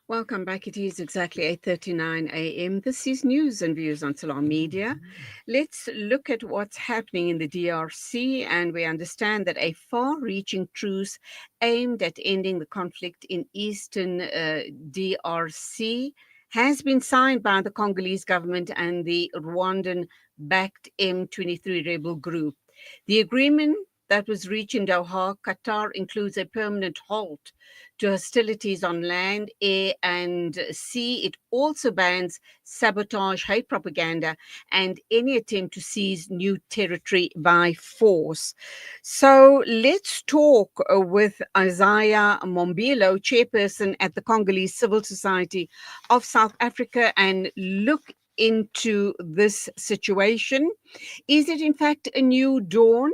Welcome back. It is exactly 8:39 a.m. This is News and Views on Salam Media. Let's look at what's happening in the DRC, and we understand that a far-reaching truce aimed at ending the conflict in eastern DRC has been signed by the Congolese government and the Rwandan-backed M23 rebel group. The agreement that was reached in Doha, Qatar, includes a permanent halt to hostilities on land, air, and sea. It also bans sabotage, hate propaganda, and any attempt to seize new territory by force. So let's talk with Isaiah Mombilo, chairperson at the Congolese Civil Society of South Africa, and look into this situation. Is it in fact a new dawn?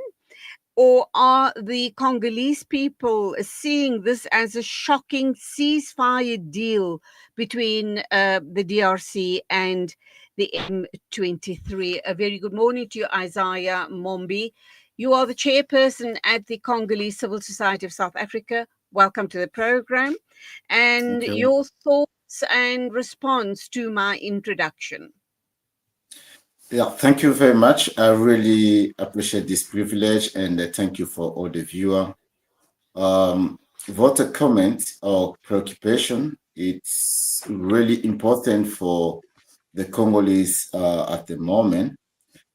Or are the Congolese people seeing this as a shocking ceasefire deal between the DRC and the M23? A very good morning to you, Isaiah Mombi. You are the chairperson at the Congolese Civil Society of South Africa. Welcome to the program. And Thank you. your thoughts and response to my introduction. Yeah, thank you very much. I really appreciate this privilege, and thank you for all the viewer. What a comment or preoccupation. It's really important for the Congolese at the moment.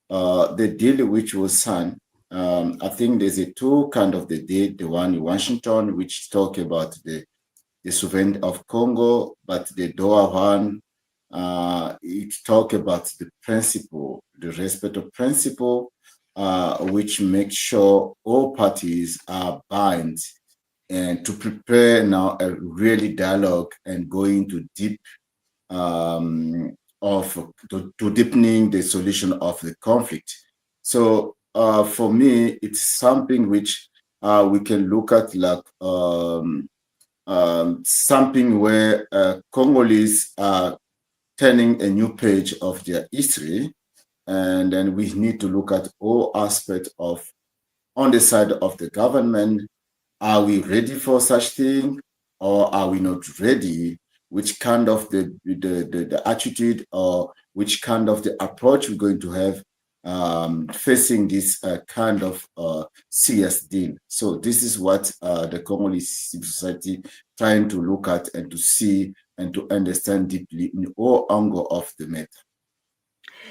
The deal which was signed, I think there's a two kind of the deal. The one in Washington, which talk about the sovereignty of Congo, but the Doha one, it talk about the principle, the respect of principle, which makes sure all parties are bound and to prepare now a really dialogue and going to deep to deepening the solution of the conflict. So for me, it's something which we can look at like something where Congolese are turning a new page of their history, and then we need to look at all aspects of on the side of the government. Are we ready for such thing, or are we not ready? Which kind of the attitude or which kind of the approach we're going to have facing this kind of serious deal. So this is what the Congolese civil society trying to look at and to see and to understand deeply in all angles of the matter.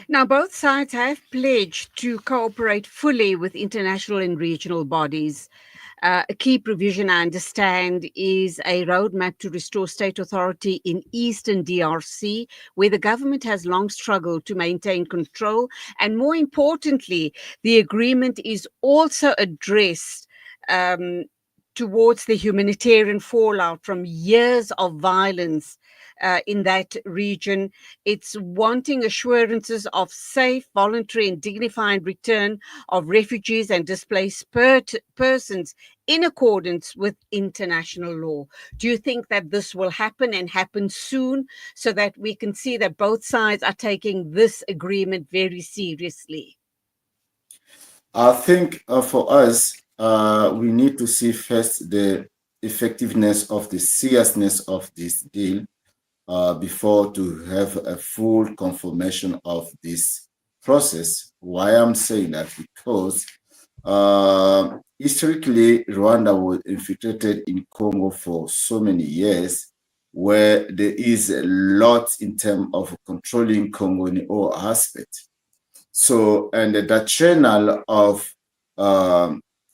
Now, both sides have pledged to cooperate fully with international and regional bodies. A key provision, I understand, is a roadmap to restore state authority in eastern DRC, where the government has long struggled to maintain control. And more importantly, the agreement is also addressed towards the humanitarian fallout from years of violence in that region. It's wanting assurances of safe, voluntary, and dignified return of refugees and displaced persons in accordance with international law. Do you think that this will happen and happen soon, so that we can see that both sides are taking this agreement very seriously? I think for us, we need to see first the effectiveness of the seriousness of this deal before to have a full confirmation of this process. Why I'm saying that? Because historically, Rwanda was infiltrated in Congo for so many years, where there is a lot in terms of controlling Congo in all aspects. So, and that channel of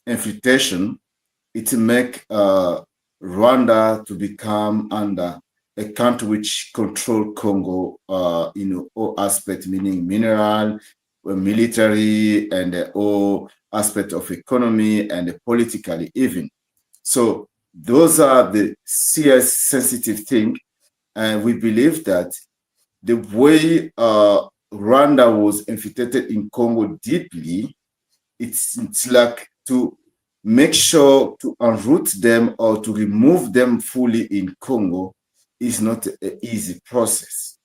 infiltration, it make Rwanda to become under a country which control Congo in all aspects, meaning mineral, military, and all aspect of economy and politically even. So those are the serious sensitive thing, and we believe that the way Rwanda was infiltrated in Congo deeply, it's like to make sure to unroot them or to remove them fully in Congo is not an easy process.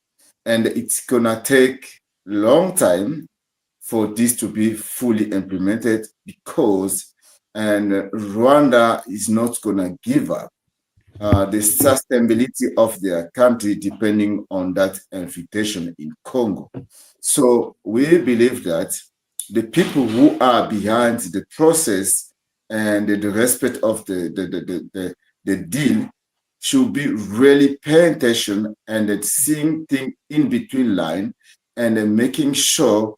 And it's gonna take a long time for this to be fully implemented, because and Rwanda is not gonna give up. the sustainability of their country depending on that infiltration in Congo. So we believe that the people who are behind the process and the respect of the deal should be really paying attention and seeing things in between line and making sure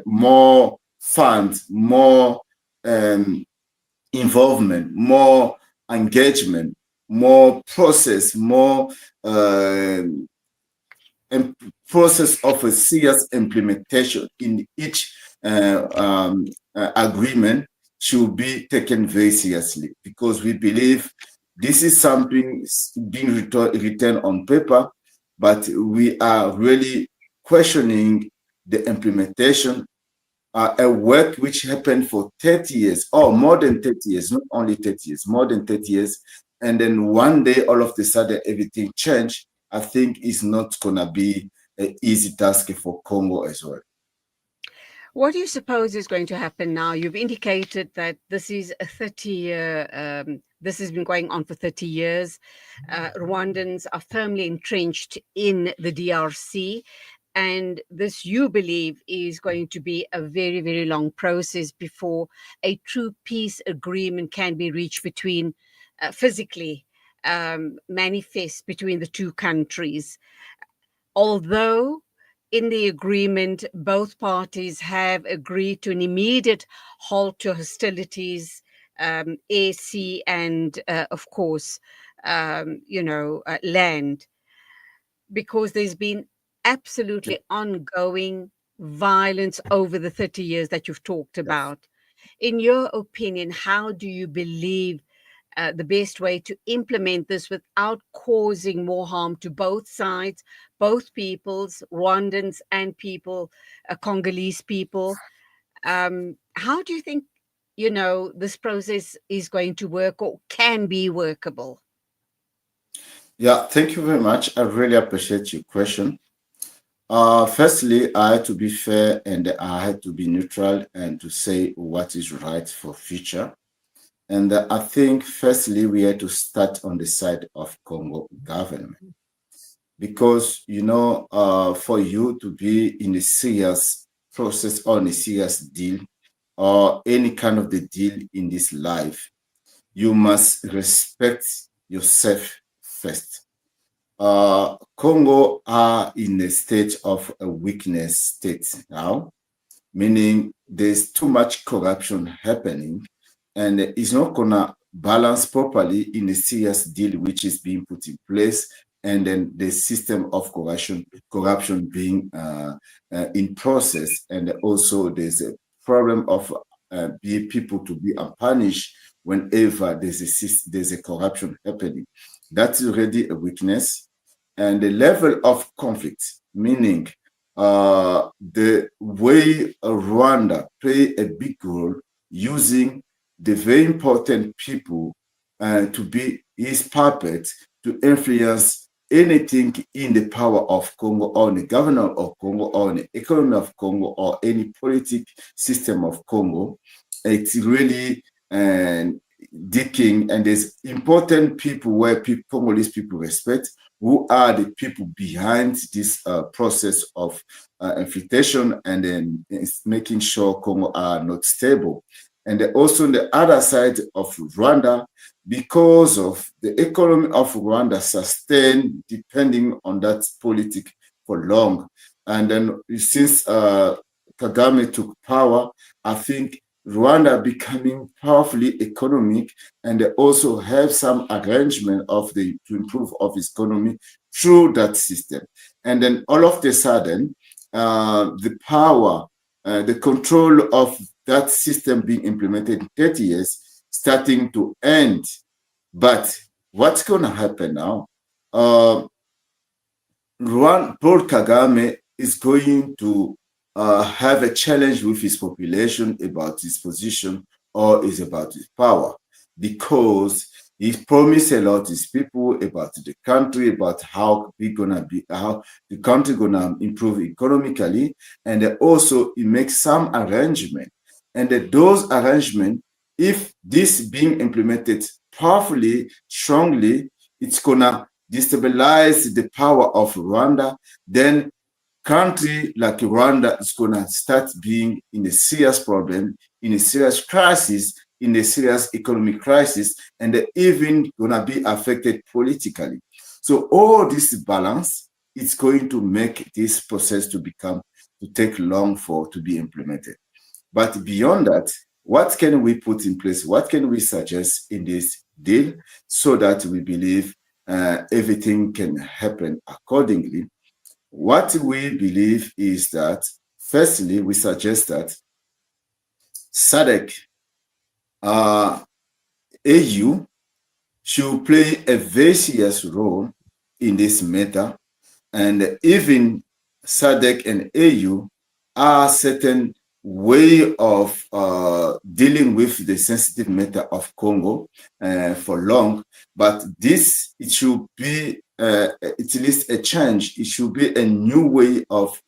more funds, more involvement, more engagement, more process, more uh, process of a serious implementation in each agreement should be taken very seriously, because we believe this is something being written on paper, but we are really questioning the implementation, a work which happened for 30 years or more than 30 years, not only 30 years, more than 30 years. And then one day, all of a sudden, everything changed. I think it's not going to be an easy task for Congo as well. What do you suppose is going to happen now? You've indicated that this is a 30-year, this has been going on for 30 years. Rwandans are firmly entrenched in the DRC. And this, you believe, is going to be a very, very long process before a true peace agreement can be reached between, physically manifest between the two countries. Although in the agreement, both parties have agreed to an immediate halt to hostilities, air, sea, and of course, land, because there's been absolutely ongoing violence over the 30 years that you've talked about. In your opinion, how do you believe the best way to implement this without causing more harm to both sides, both peoples, Rwandans and people, Congolese people? How do you think, this process is going to work or can be workable? Yeah, thank you very much. I really appreciate your question. Firstly, I had to be fair and I had to be neutral and to say what is right for future. And I think, firstly, we had to start on the side of Congo government, because, for you to be in a serious process or in a serious deal or any kind of the deal in this life, you must respect yourself first. Congo are in a state of a weakness state now, meaning there's too much corruption happening, and it's not gonna balance properly in a serious deal which is being put in place, and then the system of corruption being in process, and also there's a problem of people to be punished whenever there's a corruption happening. That's already a weakness. And the level of conflict, meaning the way Rwanda play a big role using the very important people to be his puppet to influence anything in the power of Congo or the governor of Congo or the economy of Congo or any political system of Congo. It's really digging, and there's important people where Congolese people respect, who are the people behind this process of infiltration and then making sure Congo are not stable. And also on the other side of Rwanda, because of the economy of Rwanda sustained depending on that politic for long. And then since Kagame took power, I think Rwanda becoming powerfully economic, and they also have some arrangement to improve of its economy through that system. And then all of a sudden, the power, the control of that system being implemented in 30 years, starting to end. But what's going to happen now? Paul Kagame is going to have a challenge with his population about his position or is about his power, because he promised a lot to his people about the country, about how the country gonna improve economically, and also he makes some arrangement. And those arrangements, if this being implemented powerfully, strongly, it's gonna destabilize the power of Rwanda. Then country like Rwanda is gonna start being in a serious problem, in a serious crisis, in a serious economic crisis, and they're even gonna be affected politically. So all this balance is going to make this process to take long for to be implemented. But beyond that, what can we put in place? What can we suggest in this deal so that we believe everything can happen accordingly? What we believe is that, firstly, we suggest that SADC, AU, should play a very serious role in this matter. And even SADC and AU are certain way of dealing with the sensitive matter of Congo for long, but this, it should be at least a change. It should be a new way of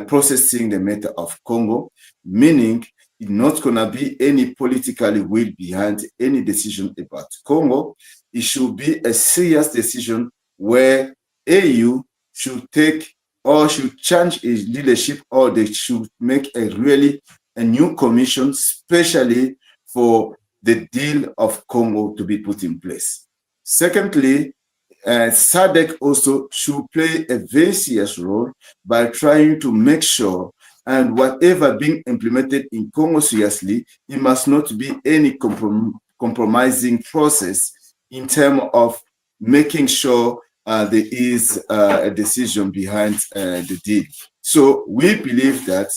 processing the matter of Congo, meaning it's not going to be any political will behind any decision about Congo. It should be a serious decision where AU should take or should change its leadership, or they should make a new commission, especially for the deal of Congo to be put in place. Secondly, SADC also should play a very serious role by trying to make sure and whatever being implemented in Congo seriously, it must not be any compromising process in terms of making sure there is a decision behind the deal. So we believe that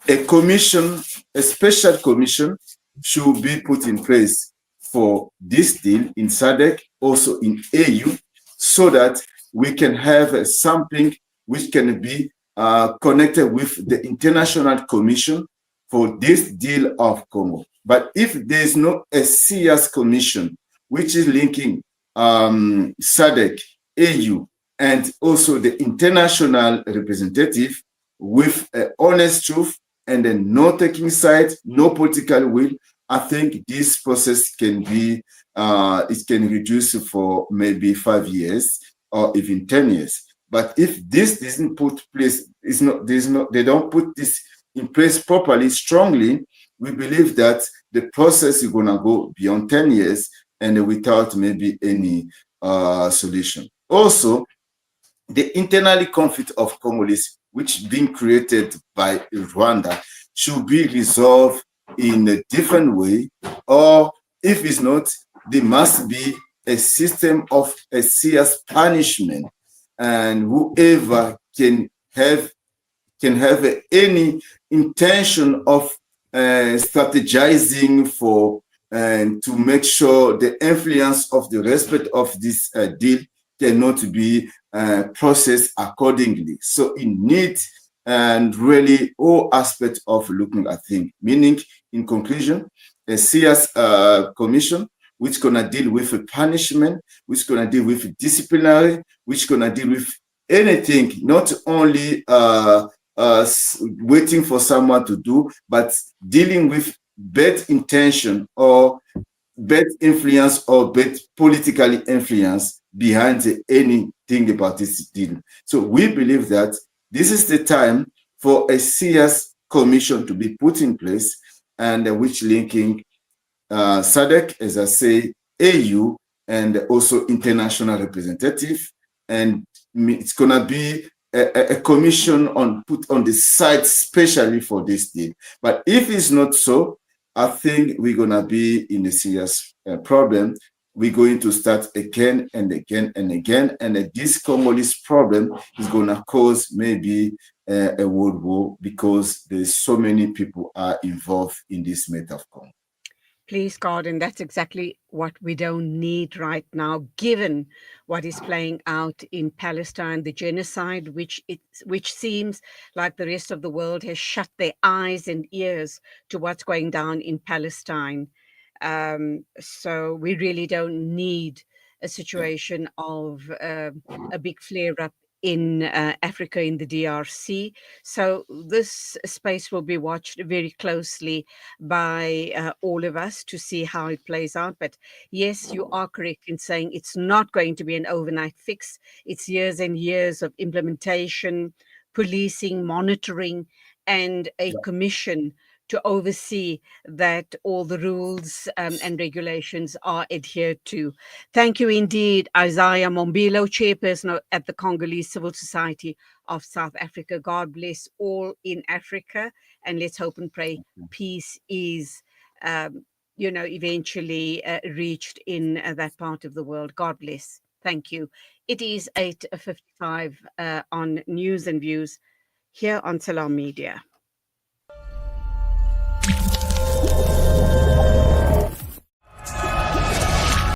a commission, a special commission, should be put in place for this deal in SADC, also in AU, so that we can have something which can be connected with the international commission for this deal of Congo. But if there is not a serious commission which is linking SADC, AU, and also the international representative with honest truth and then no taking side, no political will, I think this process can be, it can reduce for maybe 5 years or even 10 years. But if this isn't put place, they don't put this in place properly, strongly, we believe that the process is gonna go beyond 10 years and without maybe any solution. Also, the internal conflict of Congolese, which being created by Rwanda, should be resolved in a different way, or if it's not, there must be a system of a serious punishment, and whoever can have any intention of strategizing for to make sure the influence of the respect of this deal cannot be processed accordingly. So it needs and really all aspects of looking at things, meaning in conclusion, a serious commission which gonna deal with punishment, which gonna deal with disciplinary, which gonna deal with anything, not only waiting for someone to do, but dealing with bad intention or bad influence or bad political influence behind anything about this deal. So we believe that this is the time for a serious commission to be put in place, and which linking SADC, as I say, AU, and also international representative. And it's gonna be a commission put on the side especially for this deal. But if it's not so, I think we're gonna be in a serious problem. We're going to start again and again and again, and this Congolese problem is gonna cause maybe a world war, because there's so many people are involved in this matter of Congo. Please, God, and that's exactly what we don't need right now, given what is playing out in Palestine, the genocide, which seems like the rest of the world has shut their eyes and ears to what's going down in Palestine. So we really don't need a situation of a big flare-up in Africa, in the DRC. So this space will be watched very closely by all of us to see how it plays out. But yes, you are correct in saying it's not going to be an overnight fix. It's years and years of implementation, policing, monitoring, and a Yeah. commission to oversee that all the rules and regulations are adhered to. Thank you indeed, Isaiah Mombilo, Chairperson at the Congolese Civil Society of South Africa. God bless all in Africa, and let's hope and pray peace is, eventually reached in that part of the world. God bless. Thank you. It is 8:55 on News and Views here on Salam Media.